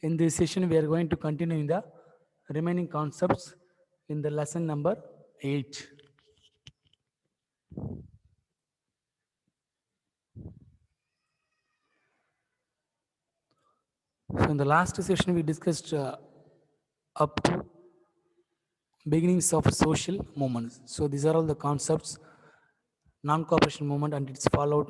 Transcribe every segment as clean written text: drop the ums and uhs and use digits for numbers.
In this session, we are going to continue in the remaining concepts in the lesson number 8. So in the last session, we discussed up to beginnings of social movements. So these are all the concepts, non-cooperation movement, and it's followed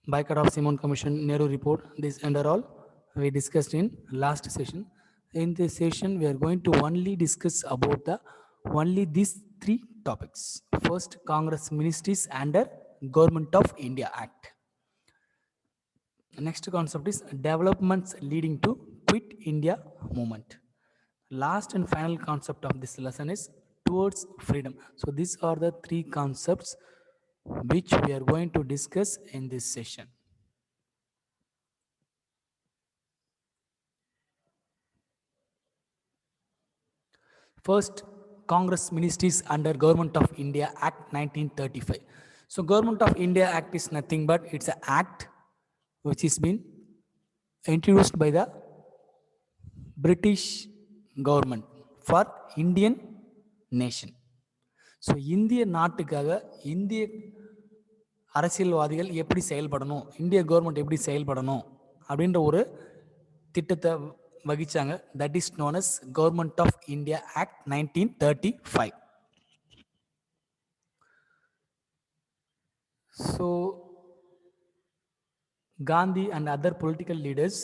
Boycott of Simon Commission, Nehru report. This and are all we discussed in last session. In this session, we are going to only discuss about the only these three topics. First, Congress ministries under Government of India Act. Next concept is developments leading to Quit India movement. Last and final concept of this lesson is towards freedom. So these are the three concepts which we are going to discuss in this session. First, Congress ministries under Government of India Act 1935. So Government of India Act is nothing but it's an act which has been introduced by the British government for Indian nation. So இந்திய நாட்டுக்காக இந்திய அரசியல்வாதிகள் எப்படி செயல்படணும், இந்திய government எப்படி செயல்படணும் அப்படின்ற ஒரு திட்டத்தை வகிச்சாங்க. That is known as government of India act 1935. So Gandhi and other political leaders,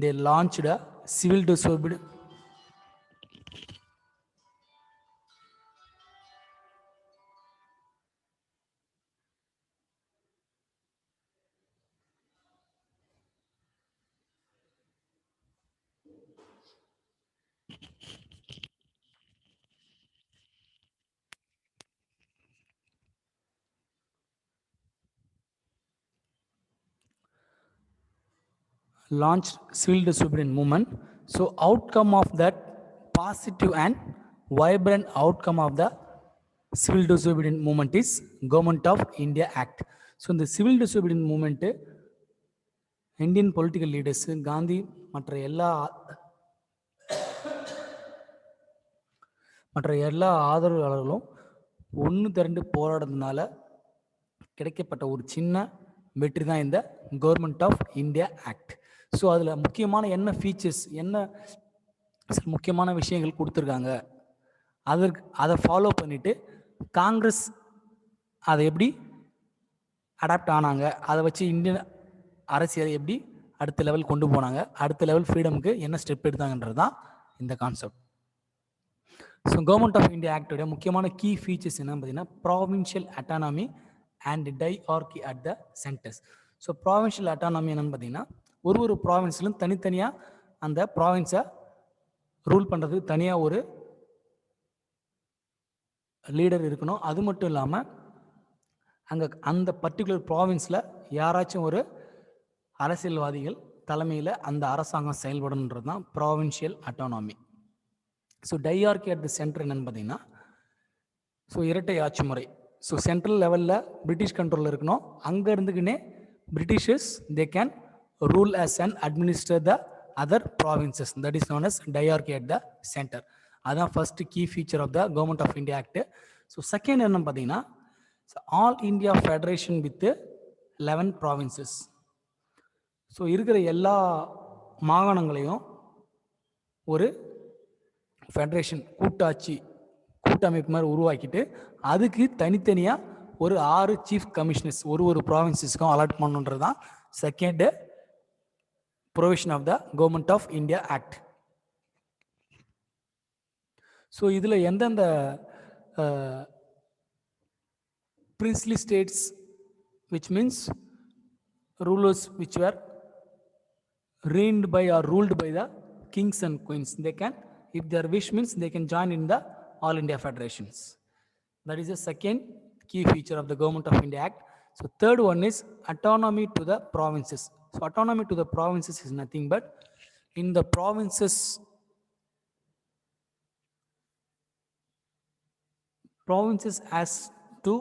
they launched a civil disobedience. Launched civil disobedience movement. So outcome of that positive and vibrant outcome of the civil disobedience movement is Government of India Act. So இந்த civil disobedience movement Indian political leaders Gandhi மற்ற எல்லா ஆதரவாளர்களும் ஒன்று திரண்டு போராடுறதுனால கிடைக்கப்பட்ட ஒரு சின்ன வெற்றி தான் இந்த Government of India Act. So அதில் முக்கியமான என்ன ஃபீச்சர்ஸ், என்ன முக்கியமான விஷயங்கள் கொடுத்துருக்காங்க, அதை ஃபாலோ பண்ணிவிட்டு காங்கிரஸ் அதை எப்படி அடாப்ட் ஆனாங்க, அதை வச்சு இந்தியன் அரசியலை எப்படி அடுத்த லெவல் கொண்டு போனாங்க, அடுத்த லெவல் ஃப்ரீடமுக்கு என்ன ஸ்டெப் எடுத்தாங்கன்றது தான் இந்த concept. So government of India ஆக்டோட முக்கியமான கீ ஃபீச்சர்ஸ் என்னன்னு பார்த்தீங்கன்னா provincial autonomy and dyarchy at the centres. So provincial autonomy என்னன்னு பார்த்தீங்கன்னா ஒரு ப்ராவின்ஸ்லும் தனித்தனியாக அந்த ப்ராவின்ஸை ரூல் பண்ணுறதுக்கு தனியாக ஒரு லீடர் இருக்கணும். அது மட்டும் இல்லாமல் அங்கே அந்த பர்டிகுலர் ப்ராவின்ஸில் யாராச்சும் ஒரு அரசியல்வாதிகள் தலைமையில் அந்த அரசாங்கம் செயல்படணுன்றது தான் provincial autonomy. So dyarchy at the centre என்னன்னு பார்த்தீங்கன்னா ஸோ இரட்டை ஆட்சி முறை. ஸோ சென்ட்ரல் லெவலில் பிரிட்டிஷ் கண்ட்ரோலில் இருக்கணும், அங்கே இருந்துக்கினே Britishers they can rule as and administer the other provinces. That is known as diarchy at the center. அதான் first key feature of the Government of India Act. So second என்ன பார்த்தீங்கன்னா all India federation with 11 provinces. So இருக்கிற எல்லா மாகாணங்களையும் ஒரு federation கூட்டமைப்பு மாதிரி உருவாக்கிட்டு அதுக்கு தனித்தனியாக ஒரு 6 சீஃப் கமிஷனர்ஸ் ஒரு ப்ராவின்சஸ்க்கும் அலாட் பண்ணுன்றது தான் second provision of the Government of India Act. So இதில் எந்தெந்த princely states, which means rulers which were reigned by or ruled by the kings and queens, they can, if their wish means, they can join in the all India federations. That is the second key feature of the government of India act. So third one is autonomy to the provinces. So autonomy to the provinces is nothing but in the provinces as to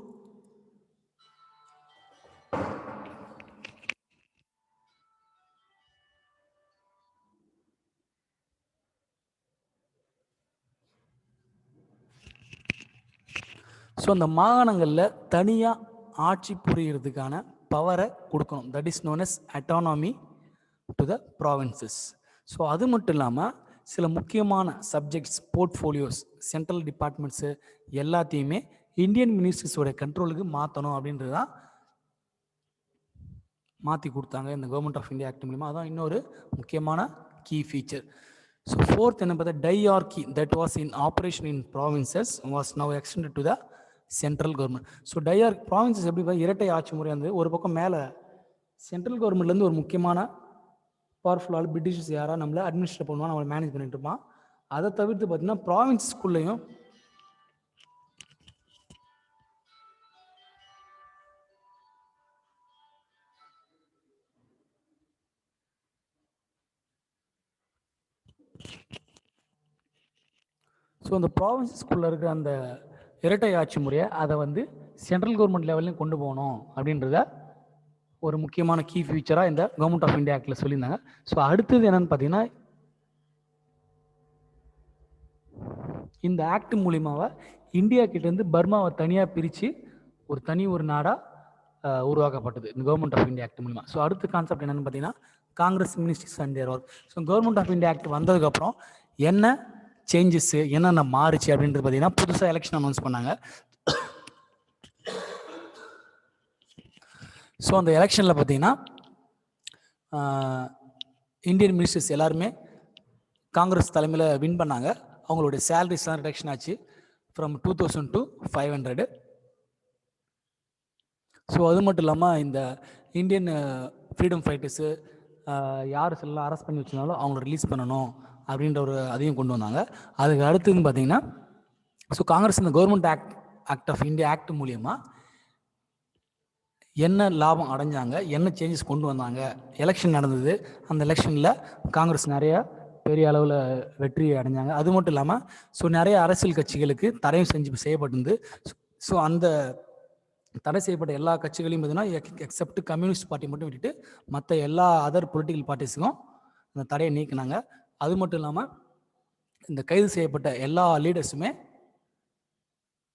அந்த மாகாணங்களில் தனியாக ஆட்சி புரிகிறதுக்கான பவரை கொடுக்கணும். That is known as autonomy to the provinces. So அது மட்டும் இல்லாமல் சில முக்கியமான சப்ஜெக்ட்ஸ், போர்ட்ஃபோலியோஸ், சென்ட்ரல் டிபார்ட்மெண்ட்ஸு எல்லாத்தையுமே இந்தியன் மினிஸ்டர்ஸோட கண்ட்ரோலுக்கு மாற்றணும் அப்படின்றது தான் மாற்றி கொடுத்தாங்க இந்த கவர்மெண்ட் ஆஃப் இந்தியா ஆக்ட் மூலிமா. அதான் இன்னொரு முக்கியமான கீ ஃபீச்சர். ஸோ ஃபோர்த் என்ன பார்த்தா, dyarchy that was in operation in provinces was now extended to the central government. So provinces எப்படி பார்த்தா இரட்டை ஆட்சி முறையாக இருந்தது. ஒரு பக்கம் மேலே சென்ட்ரல் கவர்மெண்ட்லேருந்து ஒரு முக்கியமான பவர்ஃபுல்லாக பிரிட்டிஷர்ஸ் யாராக நம்மளை அட்மினிஸ்ட்ரேட் பண்ணுவான், நம்மளை மேனேஜ் பண்ணிட்டு இருப்பான். அதை தவிர்த்து பார்த்தீங்கன்னா ப்ராவின்ஸ்குள்ளேயும் ஸோ அந்த ப்ராவின்ஸஸ்குள்ளே இருக்கிற அந்த இரட்டை ஆட்சி முறையை அதை சென்ட்ரல் கவர்மெண்ட் லெவல்லையும் கொண்டு போகணும் அப்படின்றத ஒரு முக்கியமான கீ ஃபியூச்சராக இந்த கவர்மெண்ட் ஆஃப் இந்தியா ஆக்டில் சொல்லியிருந்தாங்க. ஸோ அடுத்தது என்னன்னு பார்த்தீங்கன்னா, இந்த ஆக்ட் மூலியமாக இந்தியா கிட்டேருந்து பர்மாவை தனியாக பிரித்து ஒரு நாடாக உருவாக்கப்பட்டது இந்த கவர்மெண்ட் ஆஃப் இந்தியா ஆக்ட் மூலிமா. ஸோ அடுத்த கான்செப்ட் என்னென்னு பார்த்தீங்கன்னா, Congress ministries and their work. So government of India Act வந்ததுக்கப்புறம் என்ன சேஞ்சஸ்ஸு என்னென்ன மாறுச்சு அப்படின்றது பார்த்தீங்கன்னா, புதுசாக எலெக்ஷன் அனௌன்ஸ் பண்ணாங்க. ஸோ அந்த எலெக்ஷனில் பார்த்தீங்கன்னா இந்தியன் மினிஸ்டர்ஸ் எல்லாருமே காங்கிரஸ் தலைமையில் வின் பண்ணாங்க. அவங்களுடைய சேலரிஸ்லாம் ரிடக்ஷன் ஆச்சு ஃப்ரம் 2000 to 500. ஸோ அது மட்டும் இல்லாமல் இந்த இந்தியன் ஃப்ரீடம் ஃபைட்டர்ஸு யார் சிலலாம் அரெஸ்ட் பண்ணி வச்சிருந்தாலும் அவங்கள ரிலீஸ் பண்ணணும் அப்படின்ற ஒரு அதையும் கொண்டு வந்தாங்க. அதுக்கு அடுத்ததுன்னு பார்த்தீங்கன்னா, ஸோ காங்கிரஸ் இந்த government act of India act மூலியமாக என்ன லாபம் அடைஞ்சாங்க, என்ன சேஞ்சஸ் கொண்டு வந்தாங்க. எலெக்ஷன் நடந்தது, அந்த எலெக்ஷனில் காங்கிரஸ் நிறைய பெரிய அளவில் வெற்றி அடைஞ்சாங்க. அது மட்டும் இல்லாமல் ஸோ நிறைய அரசியல் கட்சிகளுக்கு தடையும் செய்யப்பட்டிருந்து. ஸோ அந்த தடை செய்யப்பட்ட எல்லா கட்சிகளையும் பார்த்தீங்கன்னா எக்ஸப்ட் கம்யூனிஸ்ட் பார்ட்டி மட்டும் விட்டுட்டு மற்ற எல்லா அதர் பொலிட்டிக்கல் பார்ட்டிஸுக்கும் அந்த தடையை நீக்கினாங்க. அது மட்டும் இல்லாமல் இந்த கைது செய்யப்பட்ட எல்லா லீடர்ஸுமே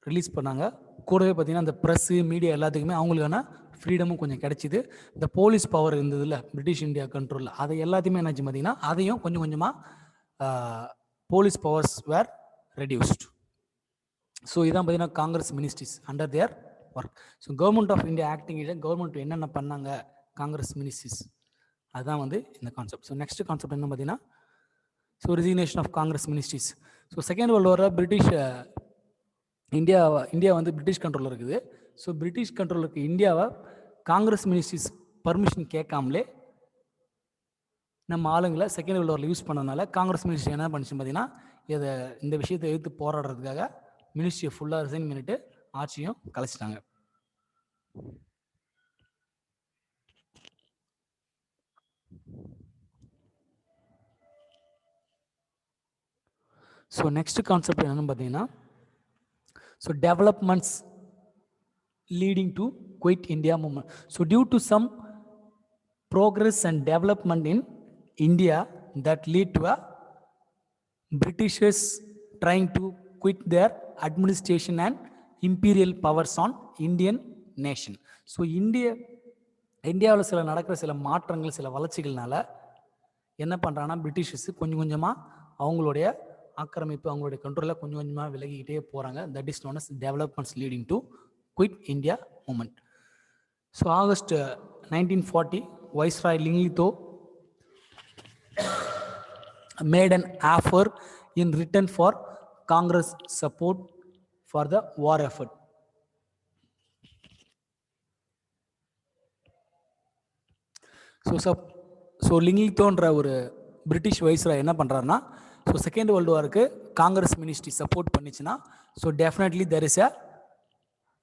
ரிலீஸ் பண்ணாங்க. கூடவே பார்த்தீங்கன்னா இந்த ப்ரெஸ்ஸு, மீடியா எல்லாத்துக்குமே அவங்களுக்கான ஃப்ரீடமும் கொஞ்சம் கிடைச்சிது. இந்த போலீஸ் பவர் இருந்ததில்ல பிரிட்டிஷ் இந்தியா கண்ட்ரோலில், அதை எல்லாத்தையுமே என்னாச்சு பார்த்தீங்கன்னா அதையும் கொஞ்சம் கொஞ்சமாக police powers were reduced. So இதான் பார்த்தீங்கன்னா Congress ministries under their work. So government of India acting government என்னென்ன பண்ணாங்க காங்கிரஸ் மினிஸ்ட்ரிஸ், அதுதான் இந்த கான்செப்ட். ஸோ நெக்ஸ்ட் கான்செப்ட் என்ன பார்த்தீங்கன்னா, so resignation of Congress ministries. So second world வாரில் இந்தியா பிரிட்டிஷ் கண்ட்ரோலில் இருக்குது. ஸோ பிரிட்டிஷ் கண்ட்ரோலில் இருக்க இந்தியாவை காங்கிரஸ் மினிஸ்ட்ரிஸ் பர்மிஷன் கேட்காமலே நம்ம ஆளுங்களை செகண்ட் வேர்ல்டு வாரில் யூஸ் பண்ணதுனால காங்கிரஸ் மினிஸ்ட்ரி என்ன பண்ணிச்சு பார்த்தீங்கன்னா, இந்த விஷயத்தை எதிர்த்து போராடுறதுக்காக மினிஸ்ட்ரியை ஃபுல்லாக ரிசைன் பண்ணிட்டு ஆட்சியும் கலைச்சிட்டாங்க. ஸோ நெக்ஸ்ட் கான்செப்ட் என்னன்னு பார்த்தீங்கன்னா, so developments leading to quit India movement. So due to some progress and development in India that lead to a Britishers trying to quit their administration and imperial powers on Indian nation. So இந்தியாவில் நடக்கிற சில மாற்றங்கள், சில வளர்ச்சிகள்னால என்ன பண்ணுறாங்கன்னா Britishers கொஞ்சம் கொஞ்சமாக அவங்களுடைய ஆக்கிரமிப்பு, அவங்களுடைய கண்ட்ரோலில் கொஞ்சம் கொஞ்சமாக விலகிக்கிட்டே போகிறாங்க. That is known as developments leading to Quit India movement. So August 1940, Viceroy Linglitho made an offer in return for Congress support for the war effort. So லிங்லித்தோன்ற ஒரு பிரிட்டிஷ் வைஸ்ராய் என்ன பண்ணுறாருன்னா, ஸோ செகண்ட் வேர்ல்டு வாருக்கு Congress ministry support பண்ணிச்சுன்னா, so definitely there is a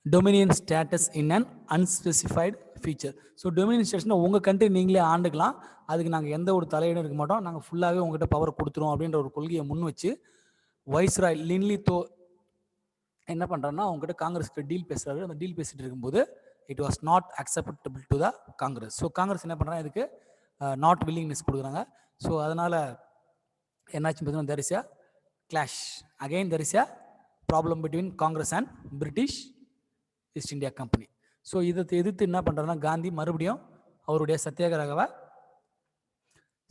dominion status in an unspecified feature. So dominion ஸ்டேட்டஸ்னா உங்கள் country நீங்களே ஆண்டுக்கலாம், அதுக்கு நாங்கள் எந்த ஒரு தலையிடும் இருக்க மாட்டோம், நாங்கள் ஃபுல்லாகவே உங்கள்கிட்ட பவர் கொடுத்துருவோம் அப்படின்ற ஒரு கொள்கையை முன் வச்சு வைஸ்ராய் லின்லித்தோ என்ன பண்ணுறாருன்னா அவங்ககிட்ட காங்கிரஸ்க்கு டீல் பேசுகிறாரு. அந்த டீல் பேசிகிட்டு இருக்கும்போது it was not acceptable to the Congress. So Congress என்ன பண்ணுறாங்க, இதுக்கு நாட் வில்லிங்னஸ் கொடுக்குறாங்க. ஸோ அதனால் என்னாச்சு பார்த்தீங்கன்னா there is a clash. Again there is a problem between Congress and British East India Company. So இதை எதிர்த்து என்ன பண்ணுறாருன்னா காந்தி மறுபடியும் அவருடைய சத்தியாகிரகவை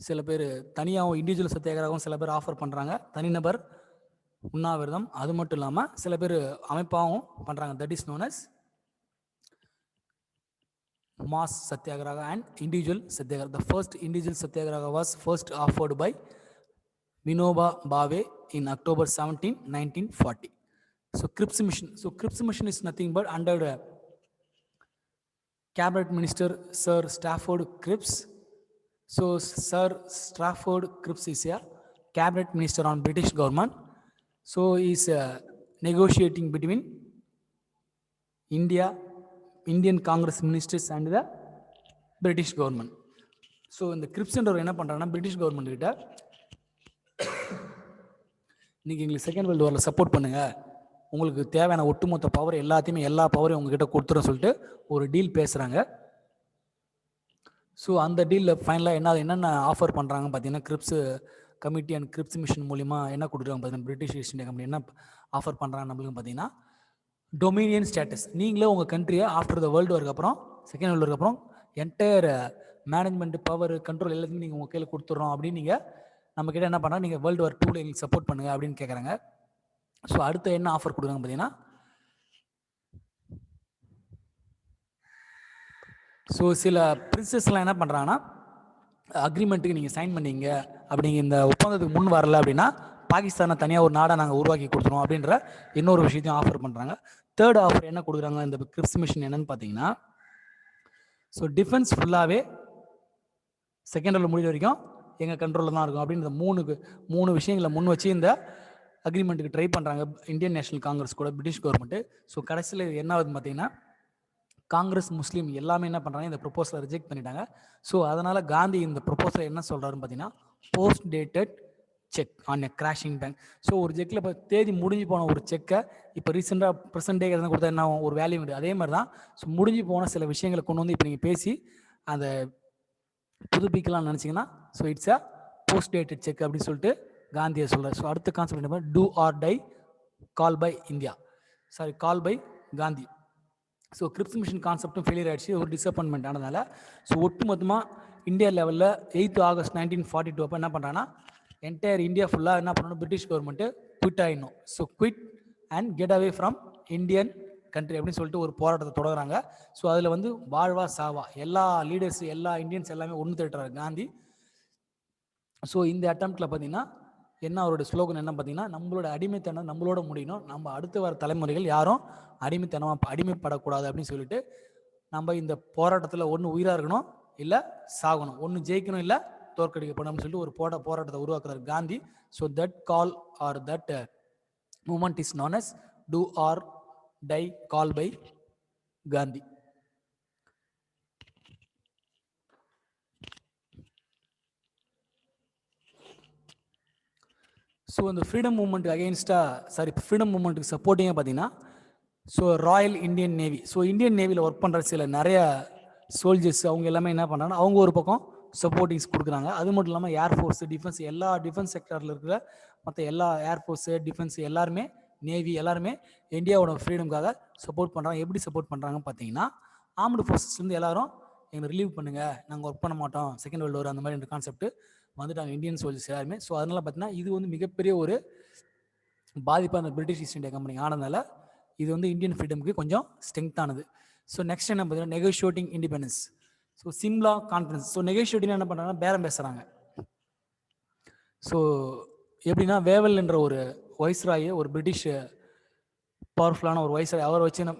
சில பேர் தனியாகவும் இண்டிவிஜுவல் சத்தியாகிரகம் சில பேர் ஆஃபர் பண்ணுறாங்க, தனிநபர் உண்ணாவிரதம், அது மட்டும் இல்லாமல் சில பேர் அமைப்பாகவும் பண்ணுறாங்க. That is known as mass satyagraha and individual satyagraha. The first individual satyagraha was first offered by Vinoba Bhave in October 17, 1940. So Cripps mission. So Cripps mission is nothing but under Cabinet Minister Sir Stafford Cripps. So Sir Stafford Cripps is a Cabinet Minister on British government. So he is negotiating between Indian Congress ministers and the British government. So இந்த grips என்றவர் என்ன பண்ணுறாங்கன்னா British government கிட்ட நீங்கள் எங்களுக்கு second world வாரில் support பண்ணுங்கள், உங்களுக்கு தேவையான ஒட்டுமொத்த பவர் எல்லாத்தையுமே எல்லா பவரையும் உங்ககிட்ட கொடுத்துரும் சொல்லிட்டு ஒரு டீல் பேசுகிறாங்க. ஸோ அந்த டீலில் ஃபைனலாக என்னென்ன ஆஃபர் பண்ணுறாங்கன்னு பார்த்தீங்கன்னா Cripps committee and Cripps mission மூலிமா என்ன கொடுக்குறாங்க பார்த்தீங்கன்னா பிரிட்டிஷ் ஈஸ்ட் இந்தியா கம்பெனி என்ன ஆஃபர் பண்ணுறாங்க நம்மளுக்கு பார்த்தீங்கன்னா டொமினியன் ஸ்டேட்டஸ். நீங்களே உங்கள் கண்ட்ரியை ஆஃப்டர் த வேர்ல்டு வாருக்கு அப்புறம் செகண்ட் வேர்ல்டு வாருக்கு அப்புறம் என்டையர் மேனேஜ்மெண்ட் பவர் கண்ட்ரோல் எல்லாத்தையும் நீங்கள் உங்கள் கையில் கொடுத்துட்றோம் அப்படின்னு நீங்கள் நம்மக்கிட்ட என்ன பண்ணால் நீங்கள் வேர்ல்டு வார் 2 எங்களுக்கு சப்போர்ட் பண்ணுங்கள் அப்படின்னு கேட்குறாங்க. ஸோ அடுத்து என்ன ஆஃபர் கொடுக்குறாங்க பார்த்தீங்கன்னா ஸோ சில பிரின்சஸ்லாம் என்ன பண்ணுறாங்கன்னா அக்ரிமெண்ட்டுக்கு நீங்கள் சைன் பண்ணீங்க அப்படிங்க இந்த ஒப்பந்தத்துக்கு முன் வரல அப்படின்னா பாகிஸ்தானை தனியாக ஒரு நாடை நாங்கள் உருவாக்கி கொடுத்துருவோம் அப்படின்ற இன்னொரு விஷயத்தையும் ஆஃபர் பண்ணுறாங்க. தேர்ட் ஆஃபர் என்ன கொடுக்குறாங்க இந்த கிரிப்ஸ் மிஷன் என்னன்னு பார்த்தீங்கன்னா ஸோ டிஃபென்ஸ் ஃபுல்லாகவே செகண்ட் வேர்ல்டு முடிஞ்ச வரைக்கும் எங்கள் கண்ட்ரோலில் தான் இருக்கும் அப்படின்ற மூணு விஷயங்களை முன் வச்சு இந்த அக்ரிமெண்ட்டுக்கு ட்ரை பண்ணுறாங்க இந்தியன் நேஷனல் காங்கிரஸ் கூட பிரிட்டிஷ் கவர்மெண்ட்டு. ஸோ கடைசியில் என்ன ஆகுதுன்னு பார்த்தீங்கன்னா காங்கிரஸ் முஸ்லீம் எல்லாமே என்ன பண்ணுறாங்க இந்த ப்ரொபோசலை ரிஜெக்ட் பண்ணிட்டாங்க. ஸோ அதனால் காந்தி இந்த ப்ரொபோசலை என்ன சொல்கிறாருன்னு பார்த்தீங்கன்னா post dated check on a crashing bank. So ஒரு செக்கில் இப்போ தேதி முடிஞ்சு போன ஒரு செக்கை இப்போ ரீசெண்டாக ப்ரெசென்ட் டே எதாவது கொடுத்தா என்ன ஒரு வேல்யூ உண்டு, அதே மாதிரி தான். ஸோ முடிஞ்சு போன சில விஷயங்களை கொண்டு வந்து இப்போ நீங்கள் பேசி அந்த புதுப்பிக்கலாம்னு நினச்சிங்கன்னா so it's a post dated cheque அப்படின்னு சொல்லிட்டு காந்தியை சொல்கிறார். ஸோ அடுத்த கான்செப்ட் என்ன do or die call by India, sorry call by Gandhi. So Cripps mission கான்செப்டும் ஃபெயிலியர் ஆகிடுச்சு, ஒரு டிசப்பாயின்மெண்ட் ஆனதால். ஸோ ஒட்டு மொத்தமாக இந்தியா லெவலில் 8th August 1942 அப்போ என்ன பண்ணுறாங்கன்னா என்டையர் இந்தியா ஃபுல்லாக என்ன பண்ணணும் பிரிட்டிஷ் கவர்மெண்ட்டு குவிட் ஆகிடணும். So quit and get away from Indian country அப்படின்னு சொல்லிட்டு ஒரு போராட்டத்தை தொடங்குறாங்க. ஸோ அதில் வந்து வாழ்வா சாவா எல்லா லீடர்ஸ் எல்லா இந்தியன்ஸ் எல்லாமே ஒன்று திரட்டுறாரு காந்தி. ஸோ இந்த அட்டம்ப்டில் பார்த்தீங்கன்னா என்ன அவரோட ஸ்லோகன் என்ன பார்த்தீங்கன்னா நம்மளோட அடிமைத்தனம் நம்மளோட முடியணும், நம்ம அடுத்து வர தலைமுறைகள் யாரும் அடிமைப்படக்கூடாது அப்படின்னு சொல்லிட்டு நம்ம இந்த போராட்டத்தில் ஒன்று உயிராக இருக்கணும் இல்லை சாகணும், ஒன்று ஜெயிக்கணும் இல்லை தோற்கடிக்கப்படும் சொல்லிட்டு ஒரு போராட்டத்தை உருவாக்குறாரு Gandhi. So that call or that movement is known as do or die call by Gandhi. So இந்த ஃப்ரீடம் மூமெண்ட்டுக்கு ஃப்ரீடம் மூமெண்ட்டுக்கு சப்போர்ட்டிங்காக பார்த்தீங்கன்னா so royal Indian navy. So Indian நேவியில் ஒர்க் பண்ணுற சில நிறைய சோல்ஜர்ஸ் அவங்க எல்லாமே என்ன பண்ணுறாங்கன்னா அவங்க ஒரு பக்கம் சப்போர்ட்டிங்ஸ் கொடுக்குறாங்க. அது மட்டும் இல்லாமல் ஏர்ஃபோர்ஸ் டிஃபென்ஸ் எல்லா டிஃபென்ஸ் செக்டரில் இருக்கிற மற்ற எல்லா ஏர்ஃபோர்ஸு டிஃபென்ஸ் எல்லாருமே நேவி எல்லாருமே இந்தியாவோட ஃப்ரீடமுக்காக சப்போர்ட் பண்ணுறாங்க. எப்படி சப்போர்ட் பண்ணுறாங்கன்னு பார்த்தீங்கன்னா ஆர்ம்டு ஃபோர்ஸஸ்லேருந்து எல்லாரும் எங்களை ரிலீவ் பண்ணுங்கள், நாங்கள் ஒர்க் பண்ண மாட்டோம் செகண்ட் வேர்ல்டு வார் அந்த மாதிரி கான்செப்ட் வந்துட்டாங்க இந்தியன் சோல்ஜர்ஸ் எல்லாருமே. ஸோ அதனால் பார்த்தீங்கன்னா இது வந்து மிகப்பெரிய ஒரு பாதிப்பாக அந்த பிரிட்டிஷ் ஈஸ்ட் இந்தியா கம்பெனி ஆனதுனால இது வந்து இந்தியன் ஃப்ரீடமுக்கு கொஞ்சம் ஸ்ட்ரென்த் ஆனது. ஸோ நெக்ஸ்ட் என்ன பார்த்தீங்கன்னா negotiating independence. So Shimla conference. So negotiating என்ன பண்ணுறாங்கன்னா பேரம் பேசுகிறாங்க. ஸோ எப்படின்னா வேவல் என்ற ஒரு வைஸ்ராய், ஒரு பிரிட்டிஷ் பவர்ஃபுல்லான ஒரு வைஸ்ராய், அவர் வச்சு